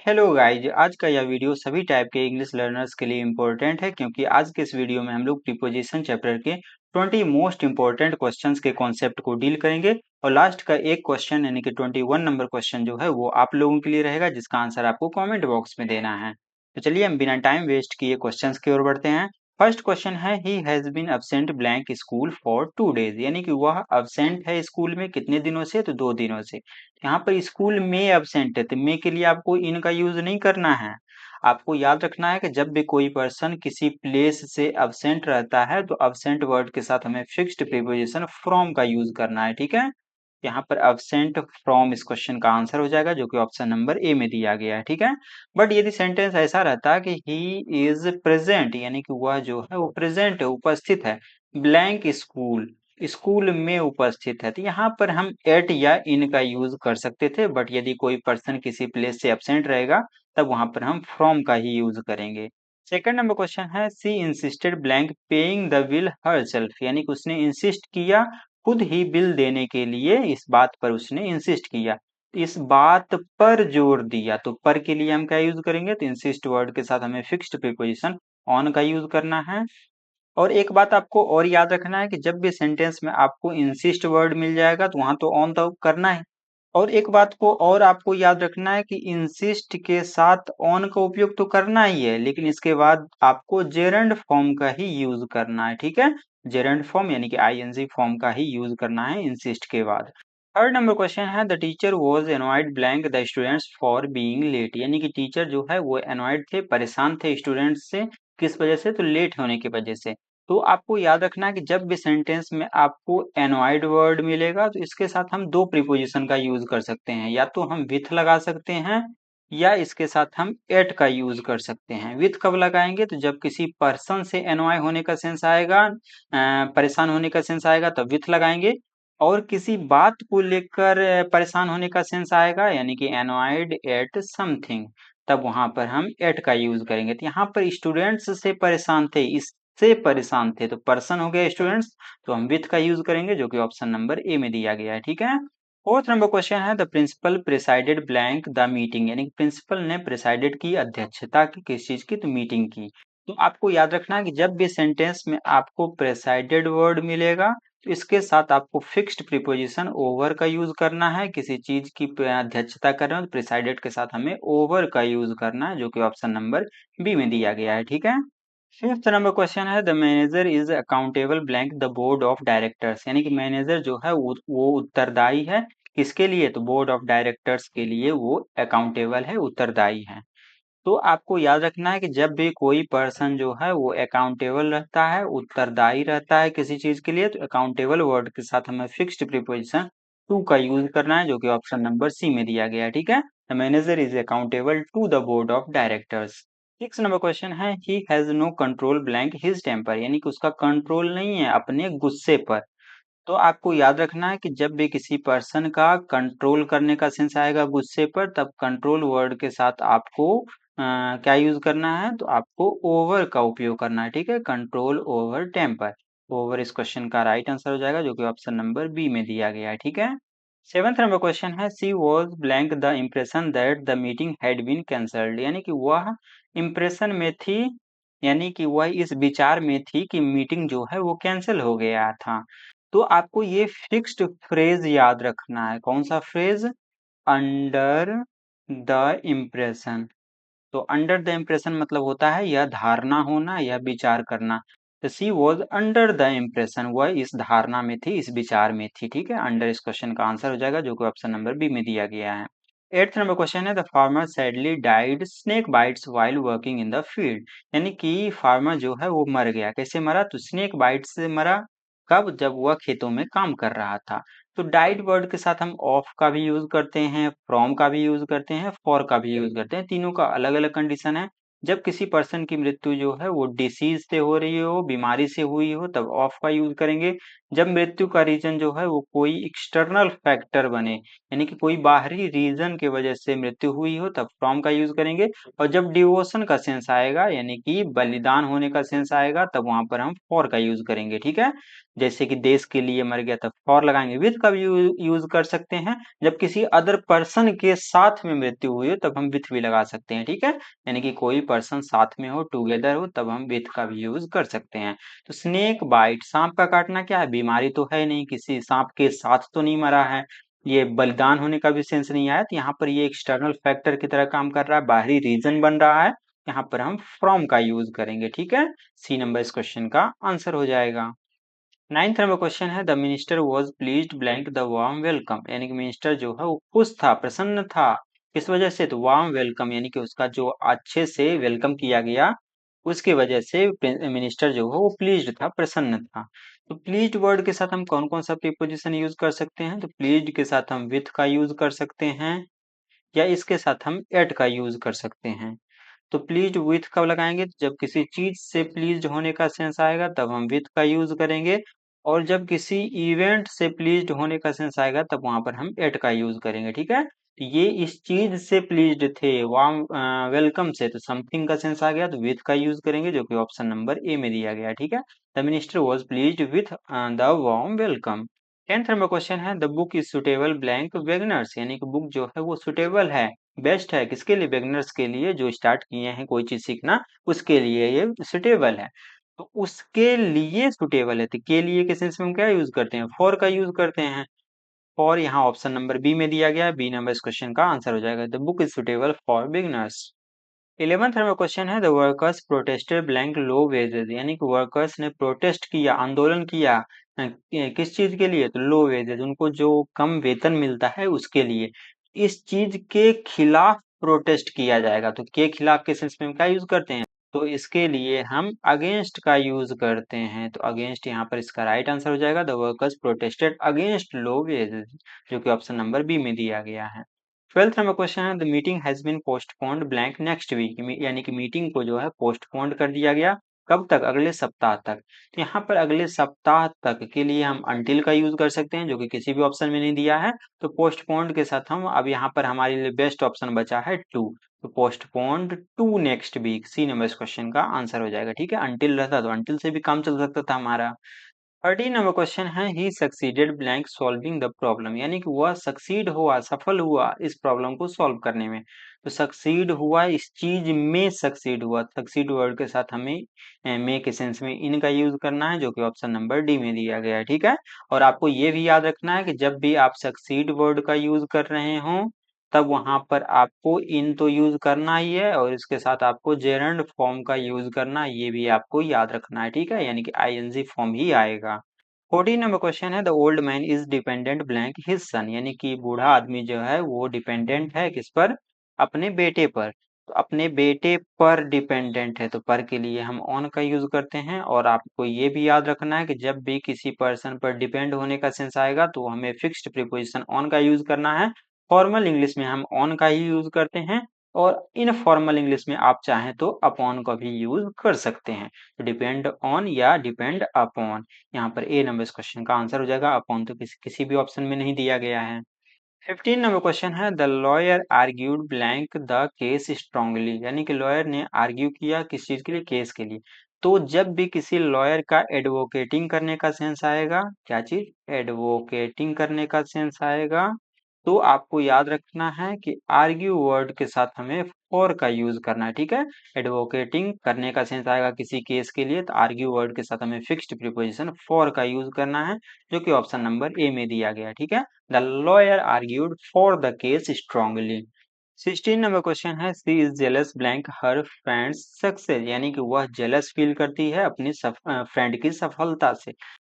Hello guys, आज का यह वीडियो सभी टाइप के इंग्लिश लर्नर्स के लिए इम्पोर्टेंट है क्योंकि आज के इस वीडियो में हम लोग प्रीपोजिशन चैप्टर के 20 मोस्ट इम्पोर्टेंट क्वेश्चंस के कॉन्सेप्ट को डील करेंगे और लास्ट का एक क्वेश्चन यानी कि 21 नंबर क्वेश्चन जो है वो आप लोगों के लिए रहेगा जिसका आंसर आपको कमेंट बॉक्स में देना है। तो चलिए हम बिना टाइम वेस्ट किए क्वेश्चंस की ओर बढ़ते हैं। फर्स्ट क्वेश्चन है he has been absent blank school for 2 days, यानी कि वह अब्सेंट है स्कूल में कितने दिनों से, तो 2 दिनों से। यहाँ पर स्कूल में एब्सेंट है तो में के लिए आपको इन का यूज नहीं करना है। आपको याद रखना है कि जब भी कोई पर्सन किसी प्लेस से अब्सेंट रहता है तो अब्सेंट वर्ड के साथ हमें फिक्स्ड प्रीपोजिशन फ्रॉम का यूज करना है, ठीक है। यहाँ पर अब्सेंट फ्रॉम इस क्वेश्चन का आंसर हो जाएगा जो कि ऑप्शन नंबर ए में दिया गया है, ठीक है। बट यदि सेंटेंस ऐसा रहता है कि ही इज प्रेजेंट, यानी कि वह जो है वो प्रेजेंट है, उपस्थित है, ब्लैंक स्कूल, स्कूल में उपस्थित है, तो यहाँ पर हम एट या इन का यूज कर सकते थे। बट यदि कोई पर्सन किसी प्लेस से एब्सेंट रहेगा तब वहां पर हम फ्रॉम का ही यूज करेंगे। सेकंड नंबर क्वेश्चन है she insisted blank paying the bill herself, यानी कि उसने इंसिस्ट किया खुद ही बिल देने के लिए, इस बात पर उसने इंसिस्ट किया, इस बात पर जोर दिया। तो पर के लिए हम क्या यूज करेंगे, तो इंसिस्ट वर्ड के साथ हमें फिक्स्ड प्रीपोजिशन ऑन का यूज करना है। और एक बात आपको और याद रखना है कि जब भी सेंटेंस में आपको इंसिस्ट वर्ड मिल जाएगा तो वहां तो ऑन तो करना है। और एक बात को और आपको याद रखना है कि इंसिस्ट के साथ ऑन का उपयोग तो करना ही है, लेकिन इसके बाद आपको जेरंड फॉर्म का ही यूज करना है, ठीक है। जेरंड फॉर्म यानी कि आईएनजी फॉर्म का ही यूज करना है इंसिस्ट के बाद। थर्ड नंबर क्वेश्चन है the teacher was annoyed blank the students for being late, यानी कि टीचर जो है वो एनॉयड थे, परेशान थे स्टूडेंट्स से, किस वजह से, तो लेट होने की वजह से। तो आपको याद रखना है कि जब भी सेंटेंस में आपको एनॉयड वर्ड मिलेगा तो इसके साथ हम दो प्रीपोजिशन का यूज कर सकते हैं, या तो हम विथ लगा सकते हैं या इसके साथ हम एट का यूज कर सकते हैं। विथ कब लगाएंगे, तो जब किसी पर्सन से एनॉय होने का सेंस आएगा, परेशान होने का सेंस आएगा तब विथ लगाएंगे। और किसी बात को लेकर परेशान होने का सेंस आएगा यानी कि एनॉयड एट समथिंग, तब वहां पर हम एट का यूज करेंगे। तो यहाँ पर स्टूडेंट्स से परेशान थे, इससे परेशान थे, तो पर्सन हो गया स्टूडेंट्स, तो हम विथ का यूज करेंगे जो कि ऑप्शन नंबर ए में दिया गया है, ठीक है। फोर्थ नंबर क्वेश्चन है the principal presided blank the meeting, यानी कि प्रिंसिपल ने प्रिसाइडेड की, अध्यक्षता की, किस चीज की, तो मीटिंग की। तो आपको याद रखना है कि जब भी सेंटेंस में आपको प्रिसाइडेड वर्ड मिलेगा तो इसके साथ आपको फिक्स्ड प्रीपोजिशन ओवर का यूज करना है। किसी चीज की अध्यक्षता कर रहे हो तो प्रिसाइडेड के साथ हमें ओवर का यूज करना है जो कि ऑप्शन नंबर बी में दिया गया है, ठीक है। फिफ्थ नंबर क्वेश्चन है the manager is accountable blank the board of directors, यानी कि मैनेजर जो है वो उत्तरदायी है, किसके लिए, तो बोर्ड ऑफ डायरेक्टर्स के लिए वो अकाउंटेबल है, उत्तरदायी है। तो आपको याद रखना है कि जब भी कोई पर्सन जो है वो अकाउंटेबल रहता है, उत्तरदायी रहता है किसी चीज के लिए, तो अकाउंटेबल वर्ड के साथ हमें फिक्स्ड प्रीपोजिशन टू का यूज करना है जो कि ऑप्शन नंबर सी में दिया गया है, ठीक है। The manager is accountable to the board of directors. Six number question है he has no control blank his temper, यानी कि उसका कंट्रोल नहीं है अपने गुस्से पर। तो आपको याद रखना है कि जब भी किसी पर्सन का कंट्रोल करने का सेंस आएगा गुस्से पर, तब कंट्रोल वर्ड के साथ आपको क्या यूज करना है, तो आपको ओवर का उपयोग करना है, ठीक है। कंट्रोल ओवर टेम्पर, ओवर इस क्वेश्चन का राइट आंसर हो जाएगा जो कि ऑप्शन नंबर बी में दिया गया है, ठीक है। सेवेंथ नंबर क्वेश्चन है she was blank the impression that the meeting had been cancelled, यानी कि वह इम्प्रेशन में थी, यानी कि वह इस विचार में थी कि मीटिंग जो है वो कैंसिल हो गया था। तो आपको ये फिक्स्ड फ्रेज याद रखना है, कौन सा फ्रेज, अंडर द इम्प्रेशन। तो अंडर द इम्प्रेशन मतलब होता है यह धारणा होना या विचार करना। तो सी वॉज अंडर द इम्प्रेशन, वह इस धारणा में थी, इस विचार में थी, ठीक है। अंडर इस क्वेश्चन का आंसर हो जाएगा जो कि ऑप्शन नंबर बी में दिया गया है। एट्थ नंबर क्वेश्चन है the farmer sadly died snake bites while working in the field, यानी कि फार्मर जो है वो मर गया, कैसे मरा, तो स्नेक बाइट से मरा, कब, जब वह खेतों में काम कर रहा था। तो डाइट वर्ड के साथ हम ऑफ का भी यूज करते हैं, फ्रॉम का भी यूज करते हैं, फॉर का भी यूज करते हैं, तीनों का अलग अलग कंडीशन है। जब किसी पर्सन की मृत्यु जो है वो डिसीज से हो रही हो, बीमारी से हुई हो, तब ऑफ का यूज करेंगे। जब मृत्यु का रीजन जो है वो कोई एक्सटर्नल फैक्टर बने, यानी कि कोई बाहरी रीजन की वजह से मृत्यु हुई हो, तब फ्रॉम का यूज करेंगे। और जब डिवोशन का सेंस आएगा, यानी कि बलिदान होने का सेंस आएगा, तब वहां पर हम फॉर का यूज करेंगे। ठीक है, जैसे कि देश के लिए मर गया, तब फॉर लगाएंगे। विथ का भी यूज कर सकते हैं। जब किसी अदर पर्सन के साथ में मृत्यु हुई हो, तब हम विथ भी लगा सकते हैं। ठीक है, यानी कि कोई पर्सन साथ में हो, टुगेदर हो, तब हम विथ का भी यूज कर सकते हैं। तो स्नेक बाइट, सांप का काटना क्या है? बीमारी तो है नहीं, किसी सांप के साथ तो नहीं मरा है, ये बलिदान होने का भी सेंस नहीं आया। तो यहाँ पर ये एक्सटर्नल फैक्टर की तरह काम कर रहा है, बाहरी रीजन बन रहा है। यहाँ पर हम फ्रॉम का यूज करेंगे। ठीक है, सी नंबर इस क्वेश्चन का आंसर हो जाएगा। नाइन्थ नंबर क्वेश्चन है, the minister was pleased blank the warm welcome, यानी कि मिनिस्टर जो है वो खुश था, प्रसन्न था। किस वजह से? तो वार्म वेलकम, यानी कि उसका जो अच्छे से वेलकम किया गया, उसकी वजह से मिनिस्टर जो है वो प्लीज्ड था, प्रसन्न था। तो प्लीज्ड वर्ड के साथ हम कौन कौन सा प्रीपोजिशन यूज कर सकते हैं? तो प्लीज्ड के साथ हम विथ का यूज कर सकते हैं, या इसके साथ हम एट का यूज कर सकते हैं। तो प्लीज्ड विथ कब लगाएंगे? जब किसी चीज से प्लीज्ड होने का सेंस आएगा, तब हम विथ का यूज करेंगे। और जब किसी इवेंट से प्लीज्ड होने का सेंस आएगा, तब वहां पर हम एट का यूज करेंगे। ठीक है, तो ये इस चीज से प्लीज्ड थे, वार्म वेलकम से, तो समथिंग का सेंस आ गया, तो विथ का यूज करेंगे, जो कि ऑप्शन नंबर ए में दिया गया है। ठीक है, the minister was pleased with the warm welcome. Tenth number question है, the book is suitable blank beginners, यानी कि बुक जो है वो सुटेबल है, बेस्ट है, किसके लिए? बिगिनर्स के लिए, जो स्टार्ट किए हैं कोई चीज सीखना, उसके लिए ये सुटेबल है। तो उसके लिए सुटेबल है, तो के लिए के सेंस में हम क्या यूज करते हैं? फॉर का यूज करते हैं। फॉर यहाँ ऑप्शन नंबर बी में दिया गया है, बी नंबर इस क्वेश्चन का आंसर हो जाएगा। The book is suitable for beginners. 11th number question है, the workers protested blank low wages, यानी कि वर्कर्स ने प्रोटेस्ट किया, आंदोलन किया, किस चीज के लिए? तो लो वेजेस, उनको जो कम वेतन मिलता है उसके लिए। इस चीज के खिलाफ प्रोटेस्ट किया जाएगा, तो के खिलाफ के सेंस में हम क्या यूज करते हैं? तो इसके लिए हम अगेंस्ट का यूज करते हैं, तो अगेंस्ट यहाँ पर इसका राइट आंसर हो जाएगा। The workers protested against low wages, जो कि ऑप्शन नंबर बी में दिया गया है। 12th नंबर क्वेश्चन है, the meeting has been postponed blank next week, यानी कि मीटिंग को जो है पोस्टपोन्ड कर दिया गया। कब तक? अगले सप्ताह तक। तो यहाँ पर अगले सप्ताह तक के लिए हम अंटिल का यूज कर सकते हैं, जो कि किसी भी ऑप्शन में नहीं दिया है। तो पोस्टपोन्ड के साथ हम अब यहाँ पर हमारे लिए बेस्ट ऑप्शन बचा है टू, तो postponed to next week, C number इस क्वेश्चन का आंसर हो जाएगा। ठीक है, अंटिल रहता तो अंटिल से भी काम चल सकता था हमारा। 13 नंबर क्वेश्चन है, he succeeded blank solving the problem, यानी कि वह सक्सीड हुआ, सफल हुआ इस प्रॉब्लम को सॉल्व करने में। तो सक्सीड हुआ, इस चीज में सक्सीड हुआ, सक्सीड वर्ड के साथ हमें में के सेंस में इन का यूज करना है, जो कि ऑप्शन नंबर डी में दिया गया है। ठीक है, और आपको ये भी याद रखना है कि जब भी आप सक्सीड वर्ड का यूज कर रहे हो, तब वहां पर आपको इन तो यूज करना ही है, और इसके साथ आपको जेरंड फॉर्म का यूज करना है, ये भी आपको याद रखना है। ठीक है, यानी कि आईएनजी फॉर्म ही आएगा। 14 नंबर क्वेश्चन है, the old man is dependent blank his son, यानी कि बूढ़ा आदमी जो है वो डिपेंडेंट है किस पर? अपने बेटे पर। तो अपने बेटे पर डिपेंडेंट है, तो पर के लिए हम ऑन का यूज करते हैं। और आपको ये भी याद रखना है कि जब भी किसी पर्सन पर डिपेंड होने का सेंस आएगा, तो हमें फिक्स्ड प्रीपोजिशन ऑन का यूज करना है। फॉर्मल इंग्लिश में हम ऑन का ही यूज करते हैं, और इनफॉर्मल इंग्लिश में आप चाहें तो अपॉन का भी यूज कर सकते हैं। तो डिपेंड ऑन या डिपेंड अपॉन, यहाँ पर ए नंबर इस क्वेश्चन का आंसर हो जाएगा। अपॉन तो किसी भी ऑप्शन में नहीं दिया गया है। 15 नंबर क्वेश्चन है, the lawyer argued blank the case strongly, यानी कि लॉयर ने आर्ग्यू किया किस चीज के लिए? केस के लिए। तो जब भी किसी लॉयर का एडवोकेटिंग करने का सेंस आएगा, क्या चीज? एडवोकेटिंग करने का सेंस आएगा, तो आपको याद रखना है कि आर्ग्यू वर्ड के साथ हमें फॉर का यूज करना है। ठीक है, एडवोकेटिंग करने का सेंस आएगा किसी केस के लिए, तो आर्ग्यू वर्ड के साथ हमें फिक्स्ड प्रीपोजिशन फॉर का यूज करना है, जो कि ऑप्शन नंबर ए में दिया गया है। ठीक है, the lawyer argued for the case strongly. 16 number question है, she is jealous blank her friend's success, यानी कि वह जेलस फील करती है अपनी फ्रेंड की सफलता से।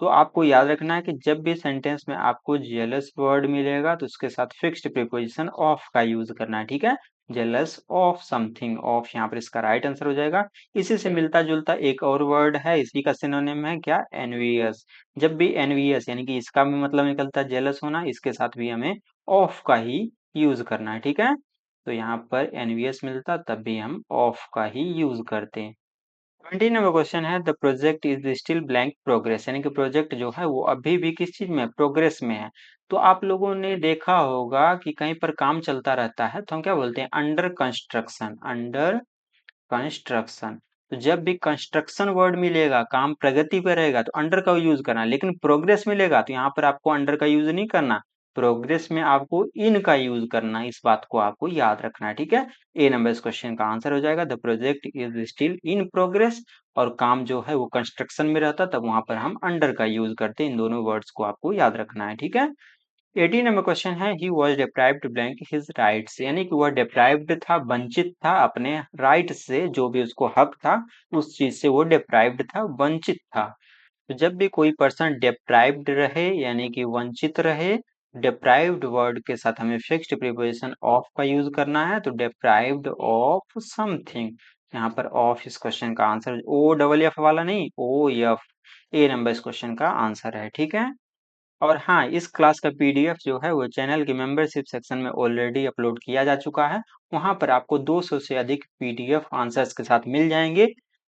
तो आपको याद रखना है कि जब भी सेंटेंस में आपको जेलस वर्ड मिलेगा, तो उसके साथ फिक्स्ड प्रीपोजिशन ऑफ का यूज करना है। ठीक है, जेलस ऑफ समथिंग, ऑफ यहाँ पर इसका राइट आंसर हो जाएगा। इसी से मिलता जुलता एक और वर्ड है, इसी का सिनोनिम है क्या? एनवियस। जब भी एनवियस, यानी कि इसका भी मतलब निकलता है जेलस होना, इसके साथ भी हमें ऑफ का ही यूज करना है। ठीक है, तो यहाँ पर एनवीएस मिलता, तब भी हम ऑफ का ही यूज करते हैं। 20 नंबर क्वेश्चन है the project is still blank progress, यानी कि प्रोजेक्ट जो है वो अभी भी किस चीज में प्रोग्रेस में है। तो आप लोगों ने देखा होगा कि कहीं पर काम चलता रहता है तो हम क्या बोलते हैं, अंडर कंस्ट्रक्शन, अंडर कंस्ट्रक्शन। तो जब भी कंस्ट्रक्शन वर्ड मिलेगा, काम प्रगति पे रहेगा तो अंडर का यूज करना, लेकिन प्रोग्रेस मिलेगा तो यहाँ पर आपको अंडर का यूज नहीं करना, प्रोग्रेस में आपको इन का यूज करना है। इस बात को आपको याद रखना है, ठीक है। ए नंबर इस क्वेश्चन का आंसर हो जाएगा the project is still in progress, और काम जो है वो कंस्ट्रक्शन में रहता तब वहां पर हम अंडर का यूज करते हैं। इन दोनों वर्ड्स को आपको याद रखना है, ठीक है। 18 नंबर क्वेश्चन है he was deprived blank his rights, यानी कि वह डिप्राइव्ड था, वंचित था अपने राइट से, जो भी उसको हक था उस चीज से वो डिप्राइव्ड था, वंचित था। तो जब भी कोई पर्सन डिप्राइव्ड रहे यानी कि वंचित रहे, डिप्राइव्ड वर्ड के साथ हमें फिक्स्ड प्रीपोजिशन ऑफ का यूज करना है। तो डिप्राइव्ड ऑफ समथिंग, यहाँ पर ऑफ इस क्वेश्चन का आंसर, ओ डबल एफ वाला नहीं, ओ एफ, ए नंबर इस क्वेश्चन का आंसर है, ठीक है। और हाँ, इस क्लास का पीडीएफ जो है वो चैनल के मेंबरशिप सेक्शन में ऑलरेडी अपलोड किया जा चुका है। वहां पर आपको 200 से अधिक पीडीएफ आंसर्स के साथ मिल जाएंगे,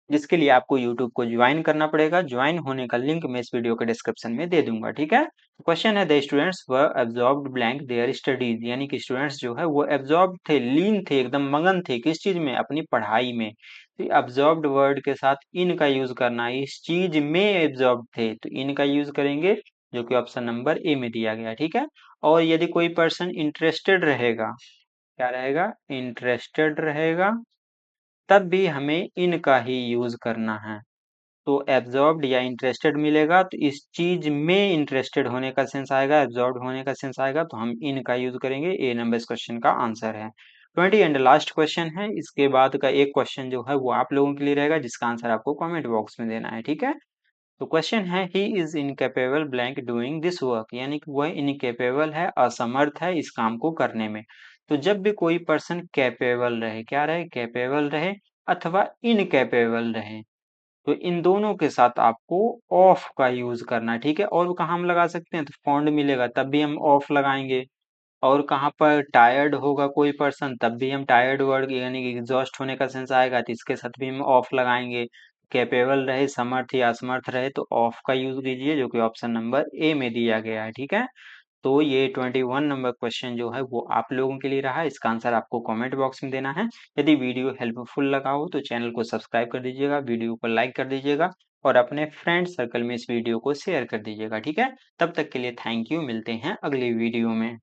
जिसके लिए आपको यूट्यूब को ज्वाइन करना पड़ेगा। ज्वाइन होने का लिंक मैं इस वीडियो के डिस्क्रिप्शन में दे दूंगा, ठीक है। क्वेश्चन है the students were absorbed blank their studies, यानी कि स्टूडेंट्स जो है वो एब्जॉर्ब थे, लीन थे, एकदम मगन थे किस चीज में, अपनी पढ़ाई में। तो एब्जॉर्ब्ड वर्ड के साथ इन का यूज करना है, इस चीज में एब्जॉर्ब थे तो इन का यूज करेंगे, जो कि ऑप्शन नंबर ए में दिया गया है, ठीक है। और यदि कोई पर्सन इंटरेस्टेड रहेगा, क्या रहेगा, इंटरेस्टेड रहेगा, तब भी हमें इन का ही यूज करना है। तो एब्जॉर्ब्ड या इंटरेस्टेड मिलेगा तो इस चीज में इंटरेस्टेड होने का सेंस आएगा, एब्जॉर्ब्ड होने का सेंस आएगा, तो हम इन का यूज करेंगे। ए नंबर इस क्वेश्चन का आंसर है। 20 एंड लास्ट क्वेश्चन है, इसके बाद का एक क्वेश्चन जो है वो आप लोगों के लिए रहेगा, जिसका आंसर आपको कमेंट बॉक्स में देना है, ठीक है। तो क्वेश्चन है he is incapable blank doing this work, यानी कि वह इनकेपेबल है, असमर्थ है इस काम को करने में। तो जब भी कोई पर्सन कैपेबल रहे, क्या रहे, कैपेबल रहे अथवा इनकेपेबल रहे, तो इन दोनों के साथ आपको ऑफ का यूज करना है, ठीक है। और कहाँ हम लगा सकते हैं, तो फॉन्ड मिलेगा तब भी हम ऑफ लगाएंगे। और कहाँ पर टायर्ड होगा कोई पर्सन, तब भी हम टायर्ड वर्ड यानी कि एग्जॉस्ट होने का सेंस आएगा तो इसके साथ भी हम ऑफ लगाएंगे। कैपेबल रहे, समर्थ या असमर्थ रहे तो ऑफ का यूज कीजिए, जो कि ऑप्शन नंबर ए में दिया गया है, ठीक है। तो ये 21 नंबर क्वेश्चन जो है वो आप लोगों के लिए रहा, इसका आंसर आपको कमेंट बॉक्स में देना है। यदि वीडियो हेल्पफुल लगा हो तो चैनल को सब्सक्राइब कर दीजिएगा, वीडियो को लाइक कर दीजिएगा और अपने फ्रेंड सर्कल में इस वीडियो को शेयर कर दीजिएगा, ठीक है। तब तक के लिए थैंक यू, मिलते हैं अगली वीडियो में।